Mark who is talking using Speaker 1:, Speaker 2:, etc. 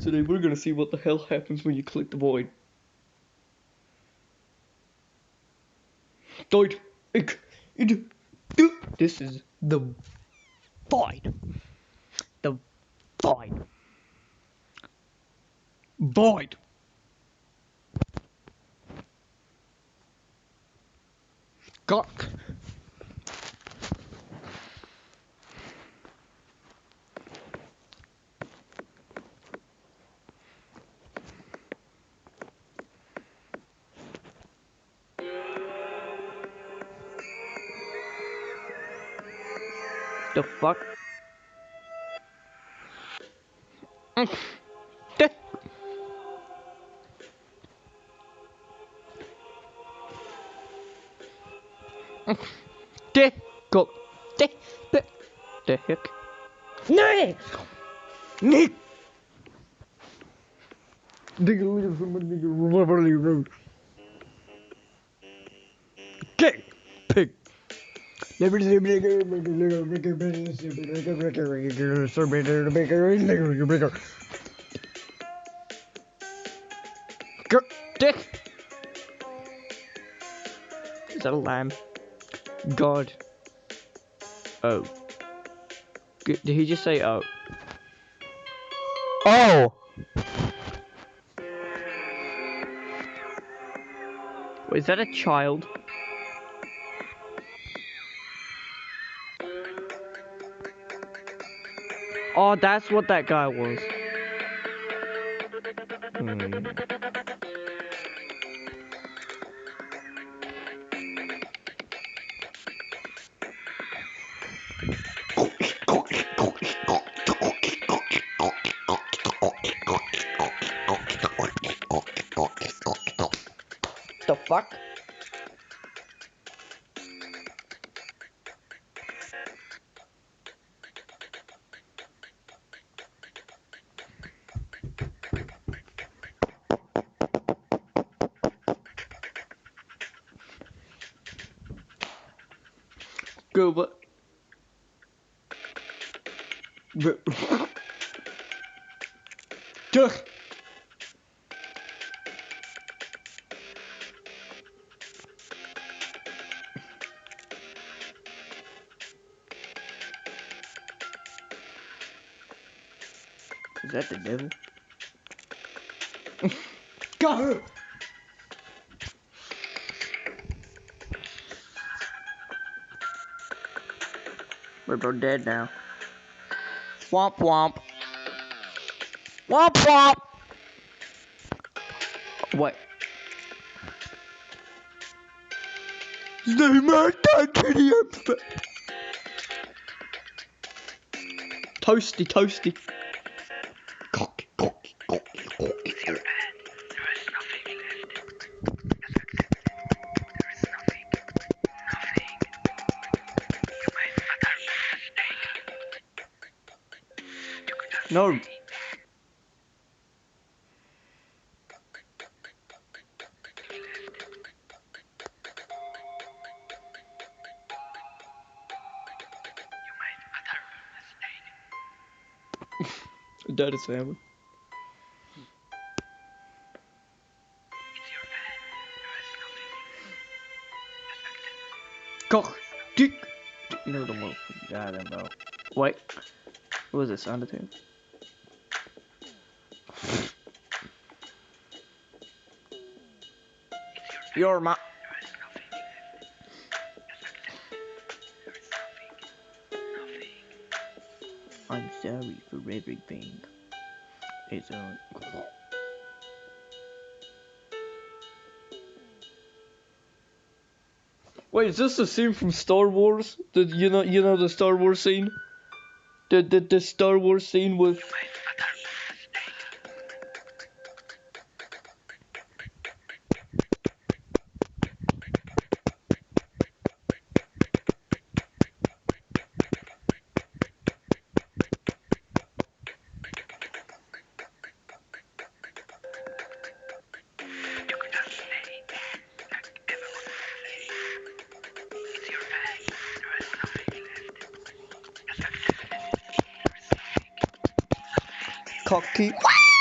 Speaker 1: today we're gonna see what the hell happens when you click the void. Void. This is the void. The void. Void. God. The fuck? Go. The heck? No! Nick! Okay, pig. Dick. Is that a lamb? God. Oh. Did he just say oh? Oh! Wait, is that a child? Oh, that's what that guy was. The fuck? Go, but. Duh. Is that the devil? Go! We're both dead now. Womp womp. Womp womp! What? Toasty, toasty. No. That is family. Cock, dick. No, the one. I don't know. Wait. What was it? Sounded to? You're my. I'm sorry for everything. It's on. Wait, is this the scene from Star Wars? The you know the Star Wars scene? The Star Wars scene with. Cocky.